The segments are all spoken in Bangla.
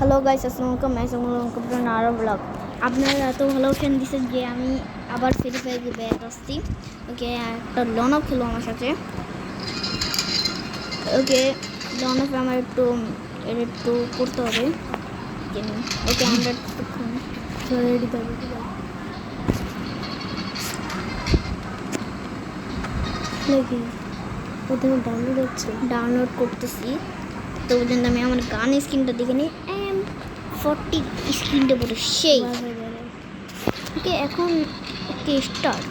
হ্যালো গাইস, আসসালামু আলাইকুম। আমি নারা ব্লগ। আপনারা এত ভালো ফ্যান দিচ্ছেন যে আমি আবার ফ্রি ফায়ারে ব্যাক আসছি। ওকে, একটা লন অফ খেলো আমার সাথে। ওকে, লন অফে আমার একটু করতে হবে। ওকে, আমরা রেডি থাকবো। নাকি প্রথমে ডাউনলোড করতেছি। তো ওই জন্য আমি আমার গান স্ক্রিনটা দেখে নিই। 40 স্ক্রিনটা পুরো সেই। ওকে, এখন ওকে স্টার্ট।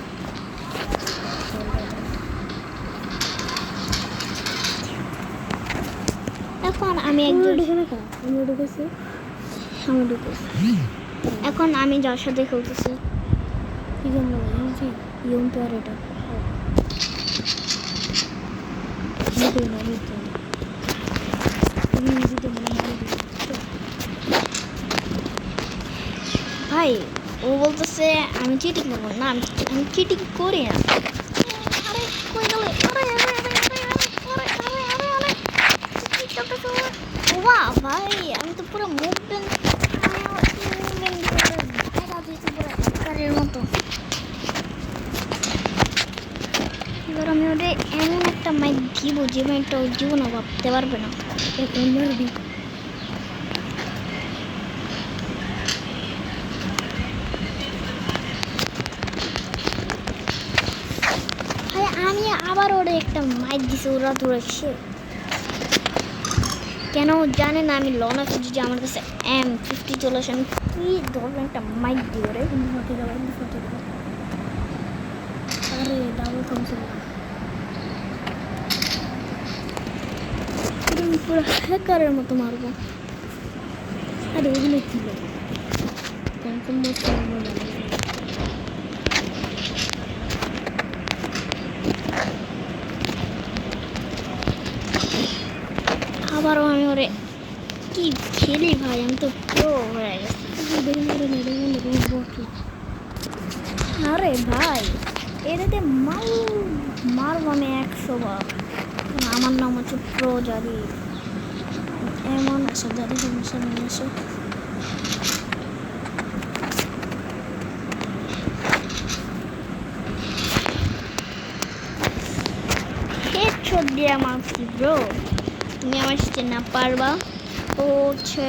এখন আমি এখন আমি যার সাথে খেলতেছি কি জন্য এটা ভাই, ও বলতেছে আমি চিটিং করবো না। আমি চিটিং করি না। আরে কই গেলে? বাহ ভাই, আমি তো পুরো মুভমেন্ট মতো। এবার আমি ওটা এমন একটা মাইক দিব যে মাইকটা ও জীবনে ভাবতে পারবে না। আমি আবার ওরা একটা মাইক দিছে, ওরা ধরেছে কেন জানে না। আমি লন অফ যে আমার কাছে M50 চলে আসে, আমি কি ধরনের একটা মাইক দিই ওরে। আরে ডাবল কনসোল পুরো হ্যাকারের মতো মারবো। আরে ওগুলো কি আবারও আমি ওরে কি খেলি ভাই, আমি তো প্রো হয়ে গেছি। আরে ভাই, এটাতে মারবো আমি 100 বার। আমার নাম হচ্ছে প্রো জারি। এমন আসো জারি সমস্যা নিয়ে আসো। হেডশট দিয়ে মারছি ব্রো। তুমি আমার সাথে না পারবা। ও হচ্ছে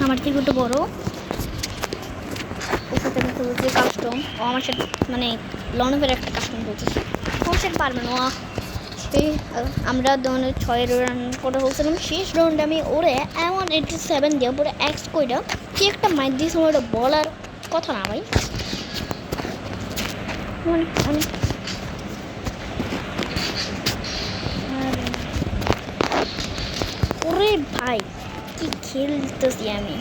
আমার থেকে একটু বড়। ওর সাথে আমি বলছি কাস্টম। ও আমার সাথে মানে লনভের একটা কাস্টম বলতেছে। ওর সাথে পারবে না। আমরা 6 রান করে বলছিলাম। শেষ রাউন্ডে আমি ওরে এমন 87 দিয়ে পুরো এক্স কইটা কি একটা মাইক দিয়েছিল, ওটা বলার কথা না ভাই। মানে আমি ওরে ভাই কি খেলতেছি আমি।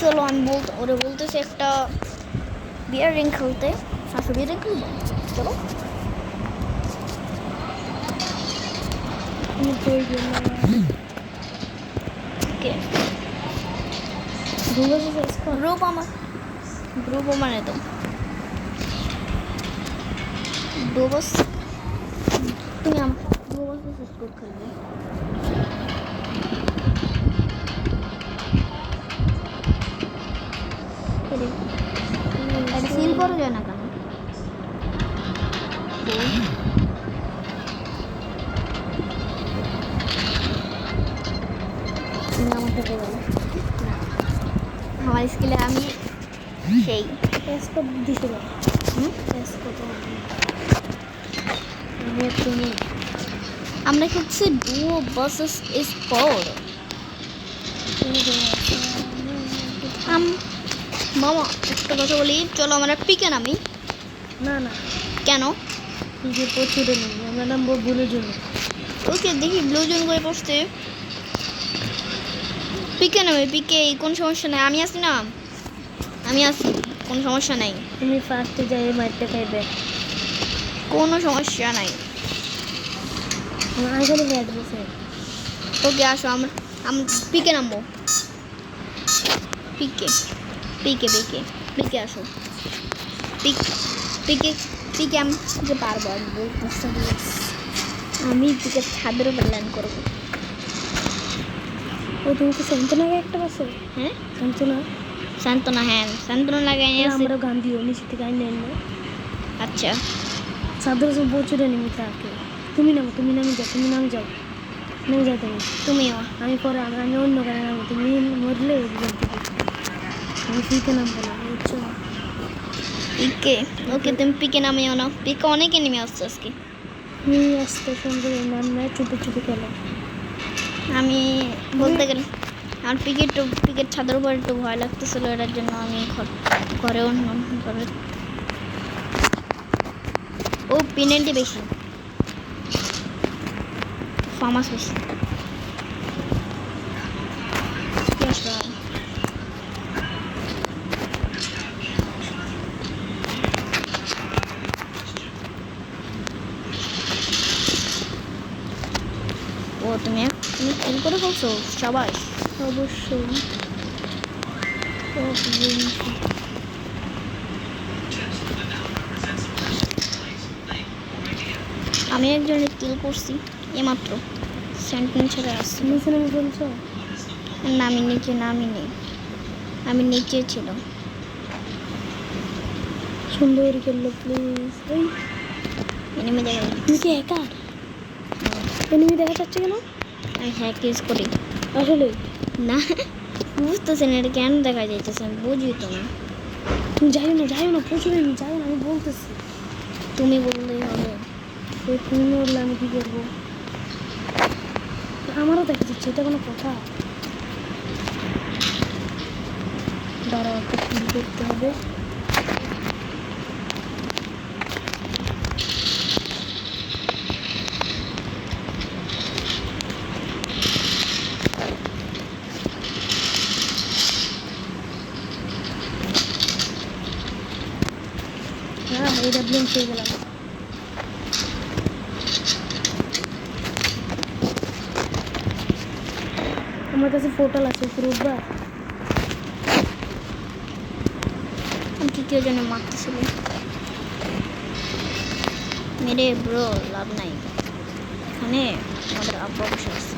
চলো আমি ওরে বলতেছি একটা বিয়ার রিং খেলতে। শাশুড়ি রিং খেলবো, চলো। গ্রুপ মানে তো ডোবস। তুমি আমার গ্রুপ খেলবে। সিল করা যায় না কেন? আমার স্কিলে আমি সেই দিছিল। আমরা খেলছি ডুও ভার্সেস স্কোয়াড। মামা একটা কথা বলি, চলো আমরা পিকে নামি। না কেন? পিকে প্রচুরে নেই, আমরা নামবো ব্লু জোনে। ওকে, দেখি ব্লু জোন করে বসতে। পিকে নামে, পিকে কোন সমস্যা নাই। আমি আসি না, আমি আসি, কোনো সমস্যা নাই। তুমি ফার্স্টে যাই মারতে খাইবে, কোনো সমস্যা নাই। ওকে আসো, আমরা পিকে নামবো। পিকে পিকে পিকে পিকে আসো। পিকে পিকে আমি পারবো। আমি পিকে ছাদের উপর ল্যান্ড করবো। তুমি তো শান্তনাকে একটা পাশে হ্যাঁ শান্তনা সান্তনা, হ্যাঁ সান্তনা লাগাই নিয়ে আসি। আমরা গান দিও নিচে থেকে আইনে আইনে আচ্ছা সাদর সব প্রচুর নেমে থাকে। তুমি নামো, তুমি নামে যাও, তুমি নামে যাও, নেমে যাও তুমি। তুমিও। আমি পরে আমি অন্য গানে নামো, তুমি মরলে আমি ফিকে নামবো না, বুঝছো? পিকে, ওকে তুমি পিকে নামিও না, পিকে অনেকে নেমে আসছে আজকে। তুমি আসতে সুন্দর নাম নয়, চুপে চুপে খেলো। আমি বলতে গেলে আমার পিকের ছাদের উপর একটু ভয় লাগতেছিল, এটার জন্য আমি ঘরে অন্য ঘরে। ও পেনেন্টি বেশি, ফামাস বেশি। ও তুমি কিল করে ফেলছো সবাই। অবশ্যই আমি একজনের কিল করছি এইমাত্র, সেন্টেন্স ছেড়ে আসছি। নিচে নামে বলছো? না আমি নিচে নামিনি, আমি নিচে ছিল। সুন্দর খেললো প্লিজ। ওই এনিমি দেখা যায়। তুমি কি একা? এনিমি দেখা যাচ্ছে কেন? আমি হ্যাক ইউজ করি। আসলে না বুঝতেছেন এটা কেন দেখা যাইতেছে, আমি বুঝি তো না। তুমি যাইও না, যাইও না, প্রচুর এনিমি, যাইও না, আমি বলতেছি। তুমি বললেই হবে। ওই তুমি বললে আমি কী করবো? আমারও দেখা যাচ্ছে, এটা কোনো কথা? দাঁড়াও, একটা কিল করতে হবে। হ্যাঁ এই ডাবলিং পেয়ে গেলাম। আমার কাছে পোর্টাল আছে, পুরোবার আমি তৃতীয় জনে মারতেছিল, মেরে ব্রো লাভ নাই। এখানে আমাদের আব্বা বসে আছে।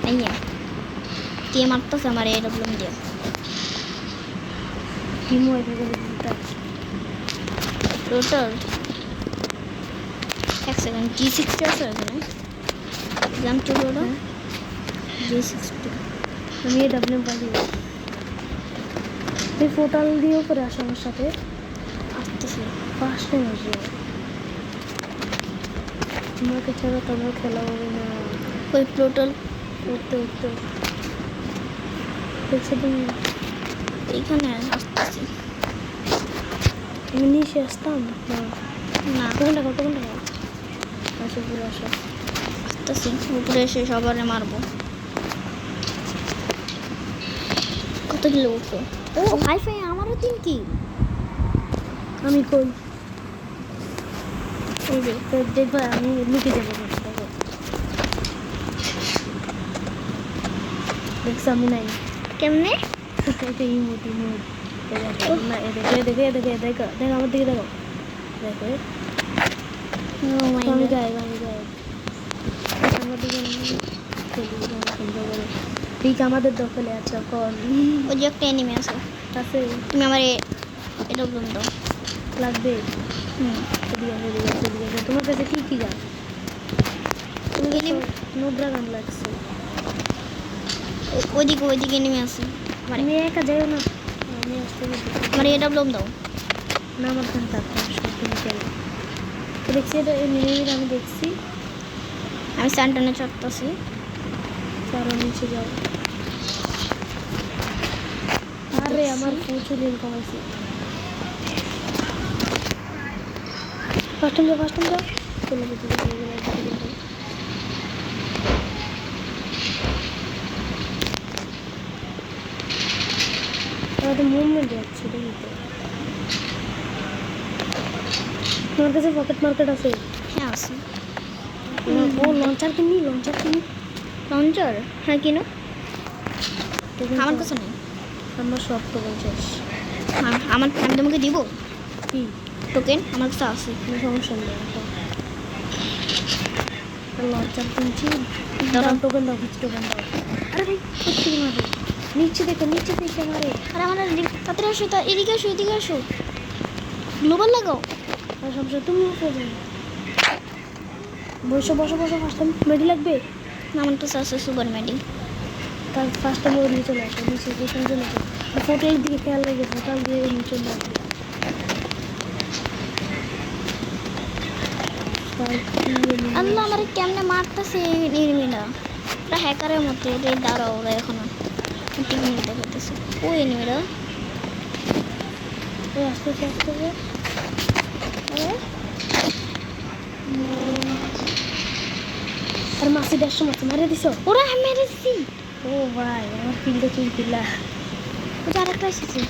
আইয়া কে মারতেছে আমার এই প্রবলেম দিয়ে। হিমো এসে গেলে দুটা। টোটাল এক সেকেন্ড, G60 আছে এখানে, এক্সাম চল ওটা G60। আমি এই ডাবলিং পাই। এই পোর্টাল দিয়েও করে আসো আমার সাথে। আসতেছে। ফার্স্ট টাইম আসবো, তোমাকে ছাড়া তোমার খেলা হবে না। ওই টোটাল উঠতে উঠতে দেখছো তুমি? এইখানে আসতেছি। আমি নিচে আসতাম না। না কোনটা কত কোনটা আসো, পুরো আসো। আসতেছি, উপরে এসে সবারে মারবো। কত কিলো উঠলো? ও হাই ফাই, আমারও 3 কি। আমি কই? এই যে তো দেখবা আমি লুকে যাবো না, দেখো। দেখছো আমি নাই। কেমনে? এটা ইমোট ইমোট। না এ দেখো এ দেখো এ দেখো এ দেখো, দেখো আমার দিকে দেখো, দেখো ও মাই আমি গড। গায়ে আমি গায়ে আমার দিকে ঠিক আমাদের দখলে আছে এখন। ওই যে একটা এনিমি আছে, আছে তুমি আমার এটা বলুন দাও। লাগবে। হুম এদিকে আসো, এদিকে আসো, এদিকে আসো। তোমার কাছে কি কি গান? তুমি এনিমি নোবরা গান লাগছে। ওইদিকে এনিমি আছে। মানে আমি একা যাইও না, আমি আসতে গেছি। আমার এটা বলুন দাও। না আমার গান থাকবে তুমি কেন দেখছি? এটা মিনিমিট আমি দেখছি। আমি স্যান্টনে চড়তেছি। চারো নিচে যাও। আরে আমার প্রচুর ইনকাম আছে। ফার্স্ট টাইম যাও, ফার্স্ট টাইম যাও। চলে যেতে আমাদের মুভমেন্ট যাচ্ছে দেখি তো। তোমার কাছে পকেট মার্কেট আছে? হ্যাঁ আছে। ও লঞ্চার কিনি, লঞ্চার কিনি। লঞ্চার হ্যাঁ কিনো, আমার কাছে নেই। আমার সব তো বলছিস আমি তোমাকে দিব কি? টোকেন আমার কাছে আছে। কোনো সমস্যা নেই। লঞ্চার কিনছি, দাঁড়াও। টোকেন দাও, কিছু টোকেন দাও। আরে ভাই কোথেকে মারে? নিচে দেখে মারে। আর আমার তাড়াতাড়ি আসো, এদিকে আসো, এদিকে আসো, গ্লোবাল লাগাও। আর সমস্যা তুমি উঠে যাও। বসো ফার্স্ট টাইম মেডি লাগবে। আমার কাছে আছে সুপার মেডি। তার ফার্স্ট টাইম ওর নিচে চলে আসো, নিচে পেছনে চলে আসো। ফোটালের দিকে খেয়াল রেখে ফোটাল দিয়ে নিচে চলে আসো। আল্লাহ আমার কেমনে মারতেছে এনিমিটা, ওরা হ্যাকারের মতো। ওরে দাঁড়াও, ওরা এখনো টিকনিক দেখাতেছে। ও এনিমিটা আস্তে আর মাসি 150 মাছ মারে দিছো। ওরা মেরেছি। ও ভাই আমার কিলটা চুল দিলা। ও যে আরেকটা এসেছে।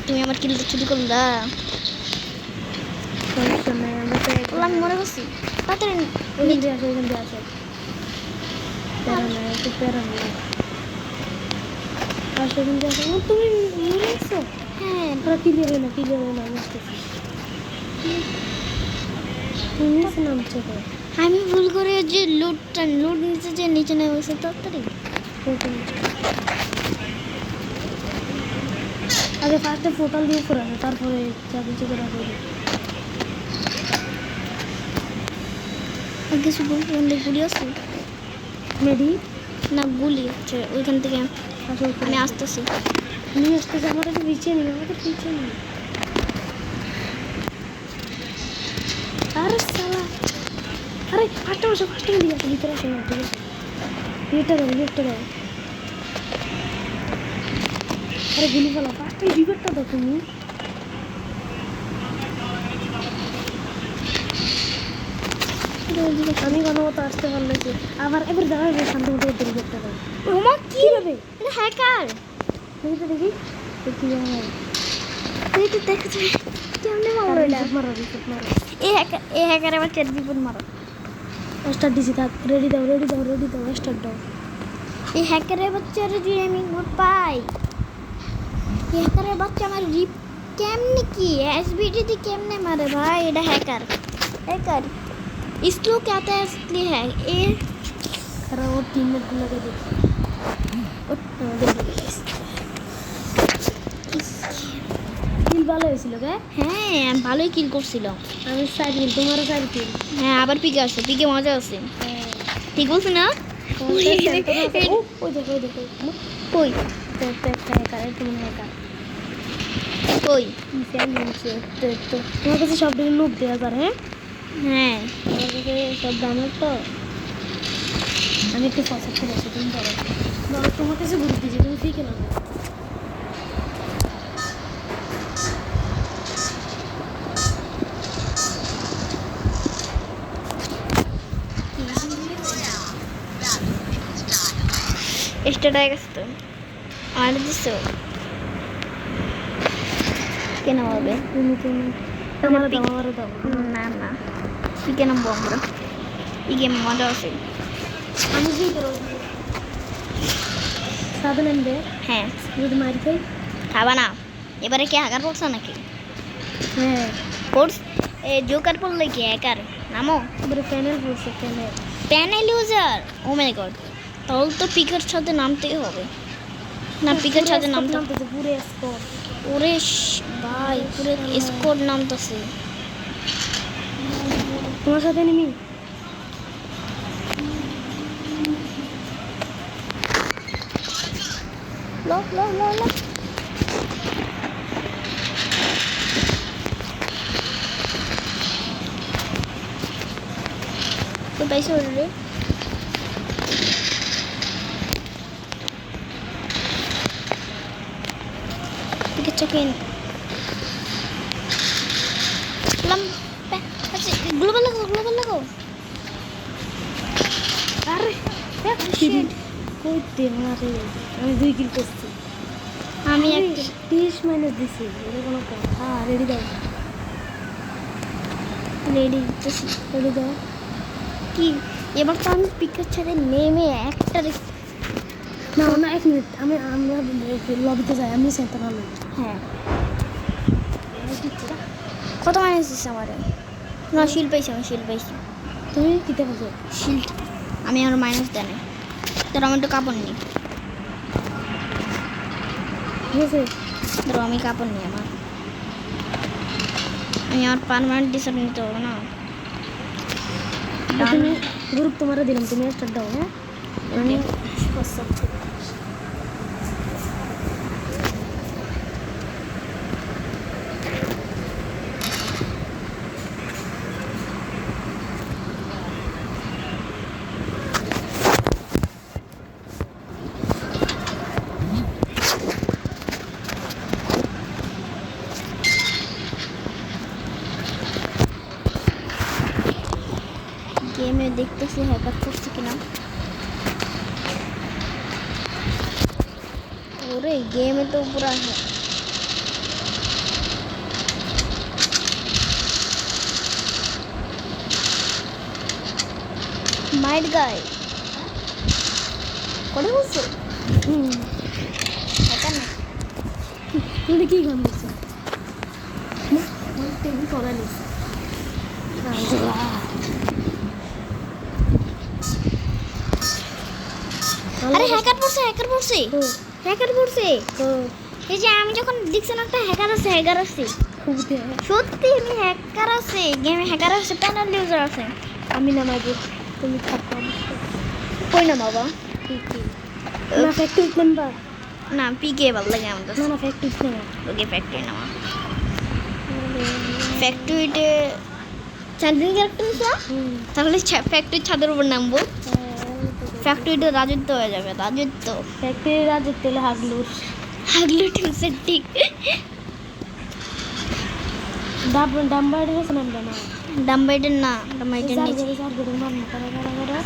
তুমি আমার কিলটা চুরি করলা। সমস্যা নাই, আমরা তো ওলা আমি মরে গেছি। তাড়াতাড়ি ওখান দিয়ে আসো। প্যারা নাই, একটু প্যারা নেই। আসো ওখান দিয়ে আসো। ও, তুমি মরে গেছো? হ্যাঁ, ওরা ক্লিয়ার হয় না বুঝতেছি। তুমি নিচে নামছো তো। আমি ভুল করে যে লুট নিচে যে নিচে নেমে গেছে। তাড়াতাড়ি আগে ফার্স্টে ফোটাল দিয়ে উপরে আসো, তারপরে চাবি চেপে রাখো। আর কিছু গুলি আছে মেডি না? গুলি হচ্ছে ওইখান থেকে। আসো আমি আসতেছি। নিয়ে আসতেছে। আমাদের পিছিয়ে নেই। আরে সালা, আরে ফার্স্টে দিয়ে আসো, ভিতরে আসো না, ঠিক আছে? লিফটটা দাও। আরে গুলি ফেলা, ফার্স্টে রিভারটা দাও তুমি। আমি কোনো মতো আসতে পারলে যে আবার এবার দাঁড়াবে শান্তি মতো রিভারটা দাও। ওমা কি কীভাবে? এটা হ্যাকার। দেখি কি জানো? তুই তো দেখছিস কেমনে মারো এটা। রিপোর্ট মারো। এই হ্যাকার আবার চেট রিপোর্ট মারো। স্টার্ট দিছি, থাক। রেডি দাও, স্টার্ট দাও। এই হ্যাকারের বাচ্চারা যদি আমি ভোট পাই, এই হ্যাকারের বাচ্চা আমার রিপ কেমনে কি एसबीटी দিয়ে কেমনে মারে ভাই? এটা হ্যাকার। इसको क्या आता है असली है ये। আর ওর টিমমেটগুলোকে দেখি। কিল ভালো হয়েছিল গে? হ্যাঁ, আমি ভালোই কিল করছিলাম। আমি 4 কিল, তোমারও 4 কিল। হ্যাঁ, আবার পিকে আছে, পিকে মজা আছে। ঠিক বলছি না? ওই দেখো কই কই? তোমার কাছে সব দিন লোক দেওয়া যার। হ্যাঁ, হ্যাঁ, আমার কাছে সব দামের তো। আমি একটু পছন্দ করে আছি, তুমি ধরো তোমার কাছে ঘুরতে দিচ্ছি, তুমি ঠিক না? স্টার্ট হয়ে গেছে তো। আর দিছো কেন হবে? তুমি আমারও দাও। না কি কেন আমরা এই গেম মজা আছে। আমি কি করব? সাধন আনবে। হ্যাঁ, যদি মারি খাই। খাবা না। এবারে কি হ্যাকার পড়ছে নাকি? হ্যাঁ, কোর্স জোকার পড়লে কি হ্যাকার নামো? এবারে প্যানেল পড়ছে, panel user. O my god, তাহলে তো পিকের সাথে নামতেই হবে। না, পিকের সাথে নামতে পুরো স্কোর। ওরে ভাই, পুরো স্কোর নামতেছে। তোমার সাথে নেমি। লো তো পাইছো রে। পিকে চকেন গ্লোবাল লাগাও। আরে কইতে মারে, আমি 2 কিল করছি। আমি একটা 30 মাইনাস দিছি, এটা কোনো কথা? রেডি দাও। রেডি দিতেছি। রেডি দাও। কি এবার তো আমি পিকের ছেড়ে নেমে একটা না না 1 মিনিট আমরা লবিতে যাই আমি সেন্টার হলো হ্যাঁ কত মাইনাস দিচ্ছে আমার না শিল্ড পাইছি আমি শিল্ড পাইছি তুমি কিতে পাচ্ছো শিল্ড আমি আমার মাইনাস দেয় না ধরো আমার তো কাপড় নেই ঠিক আছে ধরো আমি কাপড় নিই আমি আমার পারমানেন্ট ডিসার্ট নিতে হবে না তুমি গ্রুপ তোমারে দিলাম তুমি স্টার্ট দাও হ্যাঁ আমি WhatsApp করি গেমে দেখতেছি হ্যাকার করছে কিনা ওরে গেমে তো পুরা মাইট গাই করে বলছো হ্যাকার না তুমি কি গান দিছো তুমি করা নিস আরে হ্যাকার পড়ছে হ্যাকার পড়ছে এই যে আমি যখন দেখছি না একটা হ্যাকার আছে সত্যি আমি হ্যাকার আছে গেমে হ্যাকার আছে প্যানেল ইউজার আছে আমি নামাবো তুমি থাকো কই না বাবা না ফ্যাক্টরি নাম্বার না পিকে ভালো লাগে আমাদের না ফ্যাক্টরি নাম্বার ওকে ফ্যাক্টরি নামা ফ্যাক্টরিতে চ্যান্ডিং ক্যারেক্টার নিছা তাহলে ফ্যাক্টরির ছাদের উপর নামবো ফ্যাক্টরিতে রাজত্ব হয়ে যাবে রাজত্ব ফ্যাক্টরি রাজত্ব হলে হাগলুর টিম সেটিং ডাম্বার হয়েছে নামটা না ডাম্বাইডের না ডাম্বাইডের নিচে চার্জারের মারনা করা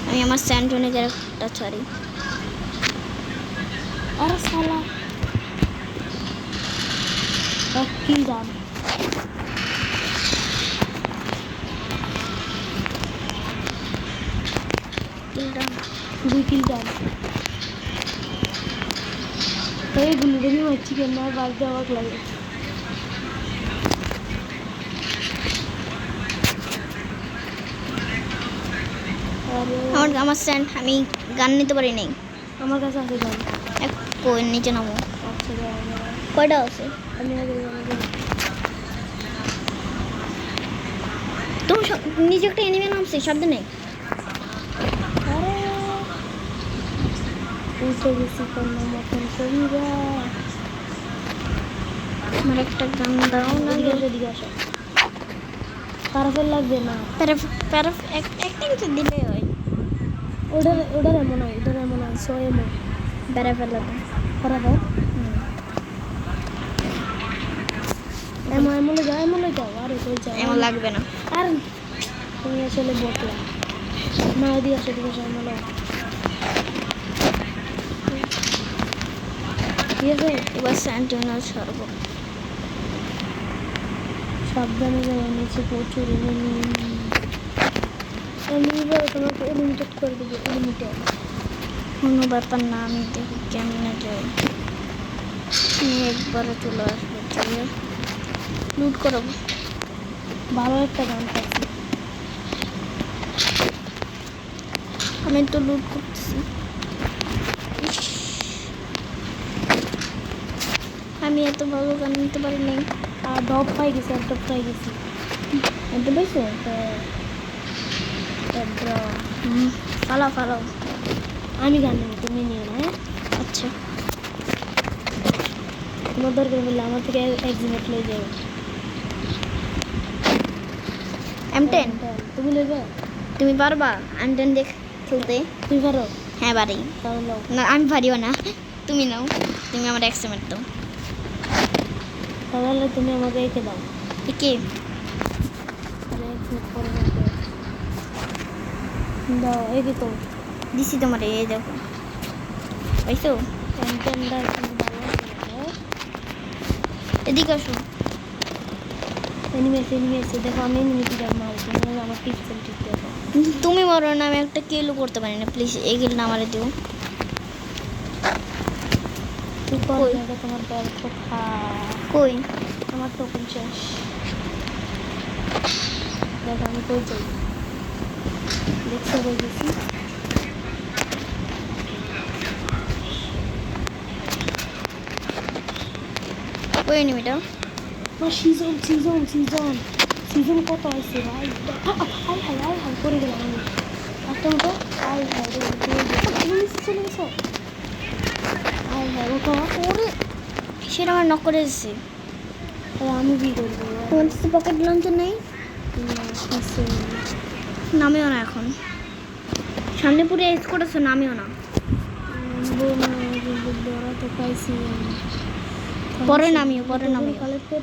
আমি আমার স্যান্টনি ক্যারেক্টারটা ছাড়ি আরে শালা কিল ডান দুই কিল ডান এই গুলি মারছি কেন না বাদ দেওয়া লাগে আমার স্যান্ড আমি গান নিতে পারি নাই আমার কাছে আছে গান কই নিচে নামো আচ্ছা কয়টা আছে আমি আগে তুমি নিজে একটা এনিমে নামছে শব্দ নেই আরে উঠে গেছি কোনো মতন করিবা আমার একটা গান দাও না এদিকে আসো তারপর লাগবে না প্যারাফ একটা কিছু দিলে হয় ওটার এমন হয় সয় এমন প্যারাফের লাগে তারপর এমন যাও আরে কই যাও এমন লাগবে না আর তুমি আসলে বটলা না ওদিকে আসো ঠিক আছে এমন ঠিক আছে এবার স্যান্টিনাল ছাড়বো সাবধানে যাই নিচে প্রচুর এবার তোমাকে লিমিটেড করে দেবো লিমিটেড কোনো ব্যাপার না আমি দেখি কেমনে যাই আমি একবারে চলে আসবো চলে লুট করাবো ভালো একটা গান পাচ্ছি আমি তো লুট করতেছি আমি এত ভালো গান নিতে পারি নাই আর ডপ পাই গেছি এত পাইছো ফালাও আমি গান নেব তুমি নিও না হ্যাঁ আচ্ছা তোমার দরকার বললে আমার থেকে এক্সিমেট লয়ে যাও M10 তুমি লয়ে যাও তুমি পারবা M10 দেখ খেলতে তুমি পারো হ্যাঁ পারি তাহলে নাও না আমি পারিও না তুমি নাও তুমি আমার এক্সিমেট দাও তাহলে তুমি আমাকে এঁকে দাও কে তাহলে এক্সিমেট করে দাও এঁকে তো দিছি তোমার এই দেখো পাইছো M10 কিন্তু ভালো আছে এদিকে আসো এনিমি আছে দেখো আমি এনিমিটা মারছি আমার পিক্সেল ঠিক দেখো তুমি মরো না, আমি একটা কিলও করতে পারি না, প্লিজ এই কিলটা আমারে দিও। তুই কর কই? দেখো তোমার বল কোথা কই? আমার টোকেন শেষ দেখো আমি কই যাই দেখতে কই গেছি কই এনিমিটা? আমার সিজন কত আছে ভাই হাই করে গেলাম আমি একটা মতো হাই তুমি নিচে চলে গেছো হাই ওটা ওরে সেটা আমার নক করে এসেছে। আমি কি করবো তোমার কাছে পকেট লঞ্চার নেই? নামেও না এখন, সামনে পুরো এক্স করেছে, নামেও না। বড় তো পাইছি পরে নামিও, পরে নামিও। কালেক্ট করে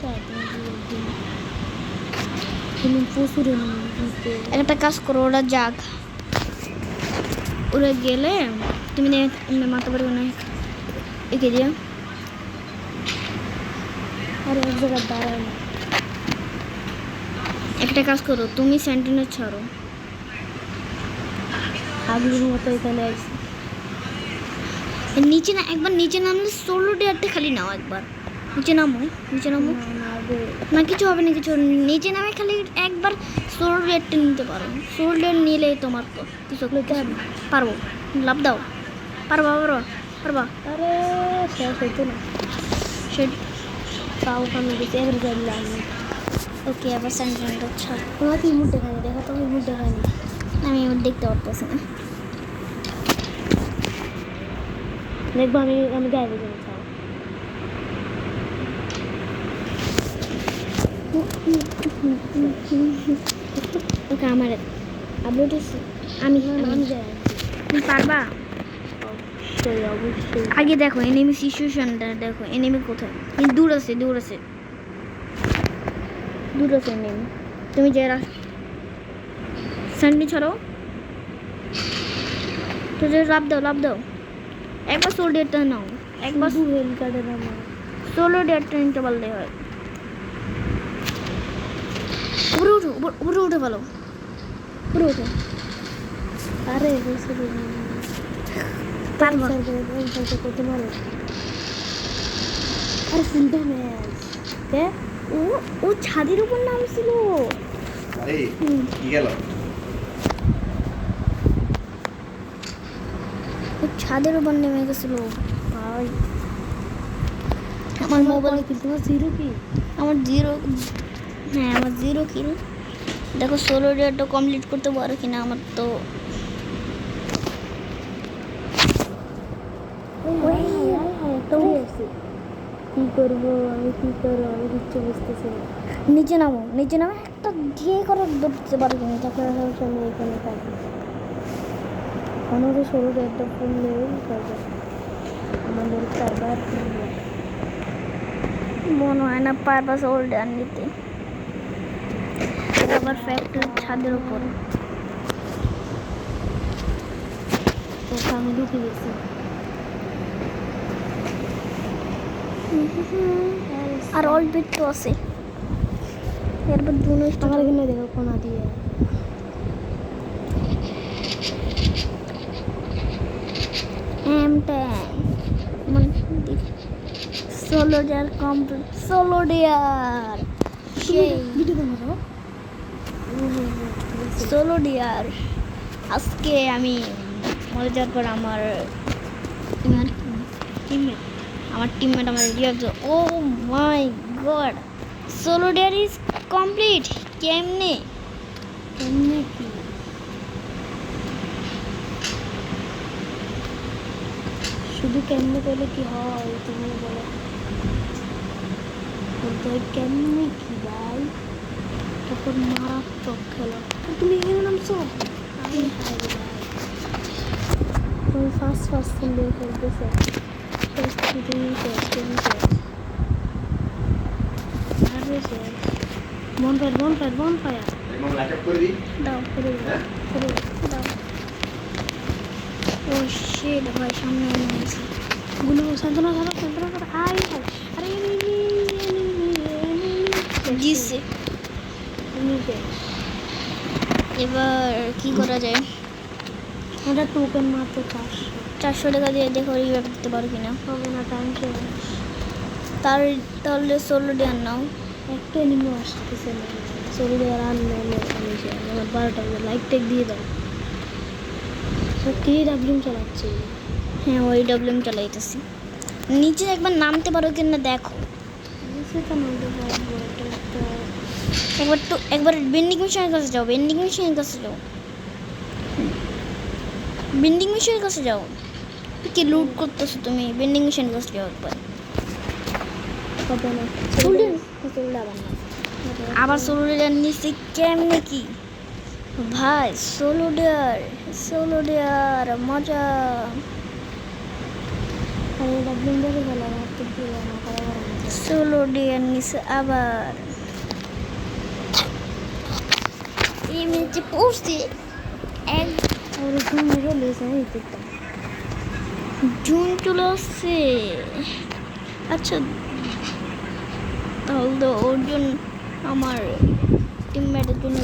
তুমি প্রচুর একটা কাজ করো, ওরা যাক, ওরা গেলে তুমি মাথা পারবে না এঁকে দিয়ে। আর এক জায়গায় দাঁড়ায় না একটা কাজ করো, তুমি সেন্টিনেল ছাড়ো। হাগলুর মতো এখানে আসছি নিচে না, একবার নিচে নামলে সোলো ডেয়ারটা খালি নাও, একবার নিচে নামো, নিচে নামো। না কিছু হবে না, কিছু নিচে নামে খালি একবার সোলো ডেয়ারটা নিতে পারো। সোলো ডেয়ার নিলেই তোমার তো কিছু পারবো। লাভ দাও, পারবা পারবা পারবা। আরে শেষ হইতো না সে তাও কামে গেছে এবার যাইলাম ওকে, আবার সেন্টিনেল ছাড়। তোমার কি মুড দেখানি দেখো তো মুড দেখানি আমি দেখতে পারতেছি না। দেখবো আমি গাইবে যাবো চাও ওকে আমার আপলোড আমি আমি যাই তুমি পারবা? অবশ্যই আগে দেখো এনিমি সিচুয়েশনটা দেখো, এনিমি কোথায়? দূর আছে, দূর আছে, দূর আছে এনিমি। তুমি যে স্যান্ডি ছাড়ো তো, যে লাভ দাও, লাভ দাও। একবার সোল ডেটটা নাও, একবার শুধু হেল কার্ডের আমার সোলো ডেটটা নিতে পারলে হয়। উপরে উঠো, উপরে উঠে ভালো, উপরে উঠো। আরে বসে পারবা? করতে পারো আরে ফুল ড্যামেজ হ্যাঁ ও ও ছাদের উপর নামছিল। আরে কি গেল? ও ছাদের উপর নেমে গেছিল ভাই। আমার মোবাইল কিন্তু তোমার জিরো কি আমার জিরো, হ্যাঁ আমার জিরো কিল। দেখো সোলো ডেটটা কমপ্লিট করতে পারো কিনা। আমার তো কি করবো আমি কিচ্ছু বুঝতেছি না নিচে নামো, নিচে নামে একটা দিয়ে করে ধরতে পারো কিনা। দেখো আমি এখানে থাকি আমাদের ষোলোটা একটা ফুল নেই আমাদের কারবার মনে হয় না পারবা সোল ডেট নিতে। আবার ফ্যাক্টরি ছাদের উপর। তো আমি ঢুকে গেছি আর অল্প একটু আছে, এরপর দুনো আমার এখানে দেখো কোনা দিয়ে solo dare complete, solo dare সেই ভিডিও বানাবো সোলো ডিয়ার। আজকে আমি মরে যাওয়ার পর আমার টিমমেট আমার react, oh my God, solo dare is complete. কেমনে? কেমনে কি শুধু কেমনে করলে কি হয় তুমি বলো বলতে হয় কেমনে কি ভাই তখন মারাত্মক খেলা তুমি এখানে নামছো আমি হাই রে ভাই তুমি ফার্স্ট ফোন দিয়ে খেলতেছো বন ফায়ার এবং লাইট করে দিই। দাও করে হ্যাঁ করে দাও। ও শিট ভাই, সামনে এনেছি। গুলো সান্তনা ধরো আই আরে জিসে মিনিটে এবার কি করা যায়? এটা টোকেন মাত্র 400 400 টাকা দিয়ে দেখো রিভাইভ দিতে পারো কিনা। হবে না, টাইম শেষ। তাহলে 16 ডে নাও। একটা এনিমি আসতেছে না, চলে যাওয়ার আর নলে আমি আমার 12টা বাজে। লাইক টেক দিয়ে দাও। কে ডাবলিং চালাচ্ছে? হ্যাঁ ওই ডব্লিউএম চালাইতেছি। নিচে একবার নামতে পারো কিনা দেখো। সেটা নলতে পারবো, এটা তো একবার বেন্ডিং মেশিনের কাছে যাও। বেন্ডিং মেশিনের কাছে যাও। বেন্ডিং মেশিনের কাছে যাও। কি লুট করতেছো তুমি? বেন্ডিং মেশিনের কাছে যাও একবার। হবে না। চলে চলে আবার না। আবার সোলোডিয়ার নিচে কেমনে কি ভাই? সোলোডিয়ার মজা। আর ডাবলিং ধরে গেল আমার তো দিয়ে না করা। সোলোডিয়ার নিচে আবার এই মেয়েছে পড়ছি এক আর ঘুম মেরে লেস আমি দিতাম। জুন চলে আসছে। আচ্ছা তাহলে তো অর্জুন আমার টিমমেটের জন্য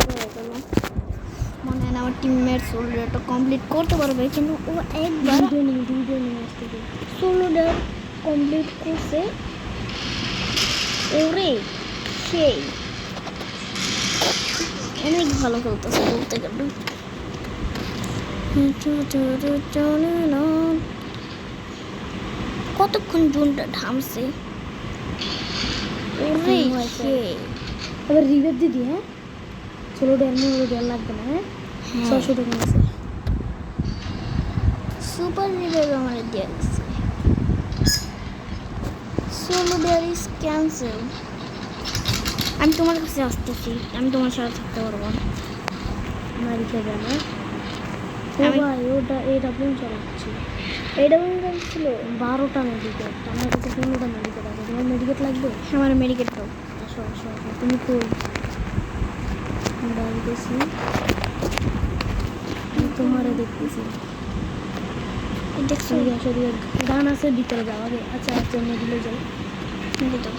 হয়ে গেল। মনে হয় না আমার টিমমেট সোলোডিয়ারটা কমপ্লিট করতে পারবে, কিন্তু ও একবার ভিডিও নিয়ে আসতে দিই। সোলোডিয়ার কমপ্লিট করছে। ওরে সেই অনেক ভালো খেলতেছে বলতে গেলে। কতক্ষণ জুনটা থামছে। ওরে সেই এবার রিভাইভ দিদি। হ্যাঁ চলো ডেয়ার লাগবে না। হ্যাঁ 600 টাকা আছে। সুপার রিভাইভ আমার দিয়ে গেছে। সোলোডিয়ার ইজ ক্যান্সেল। আমি তোমার কাছে আসতেছি, আমি তোমার সাথে থাকতে পারবো না। মারি খেয়ে না। আমি- ভাই ওটা এই ডাবলিং চালাচ্ছি। এটা ছিল 12টা মেডিকেট, আমার কাছে 15টা মেডিকেট আছে। তোমার মেডিকেট লাগবে? আমার মেডিকেট দাও। আসো আসো আসো, তুমি কই? ডালতেছি, তোমারে দেখতেছি। দেখছো তুমি আসো, গান আছে ভিতরে যাও আগে। আচ্ছা আচ্ছা মেডিকেলে যাও। দাও।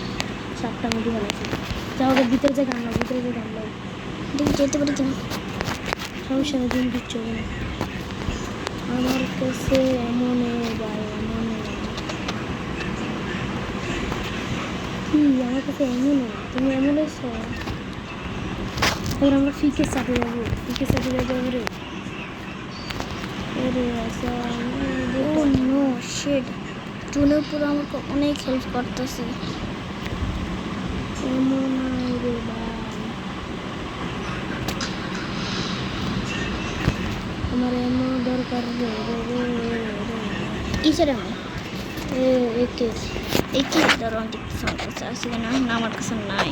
7টা মেডিকেল আছে। যাও আগে ভিতরে যে গান লাও, ভিতরে যে গান লাও। দেখি যেতে পারি কিনা। সমস্যা নেই, দিন দিচ্ছ না। আমার কাছে এমন ভাই এমন কি, আমার কাছে এমন। তুমি এমন এসো। এবার আমরা ফিকে সাথে যাবো, ফিকে সাথে যাবো। ওরে আচ্ছা ও নো শিট, জুনের উপর আমাকে অনেক হেল্প করতেছে। এমন রে ভাই, আমার এমন দরকার রে রে রে রে রে। কিসের আমি একে এই কি ধরো দেখতেছি আমার কাছে আছে কিনা। না আমার কাছে নাই।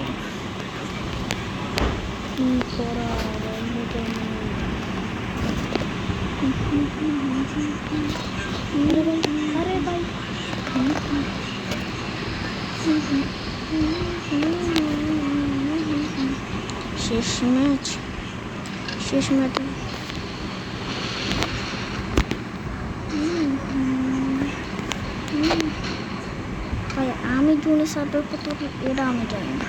কি করা আরে ভাই শেষ ম্যাচ ভাই আমি জুনে সাপোর্ট করতে পারি এটা আমি জানি না।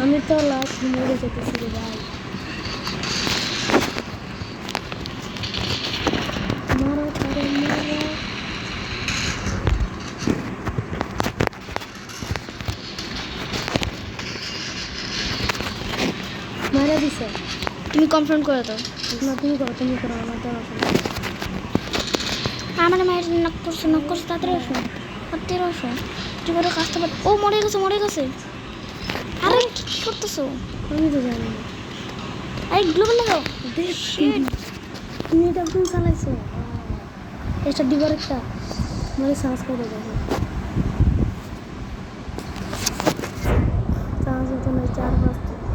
আমি তো লাস্ট মরে যেতেছি রে ভাই। মারো তারে মারো। মারা দিছে। তুমি কনফার্ম করে দাও। না তুমি করো আমার তো আমার মায়ের নক করছে তাড়াতাড়ি আসো। তুমি ওরা কাজটা পার। ও মরে গেছে। আরে কি করতেছো? আমি তো জানি না। আরে গ্লোবাল লাগাও। শিট, তুমি এটা একদম চালাইছো। এটা দিবার একটা মানে সার্চ করে দেখো। চার্জ হতো না 4-5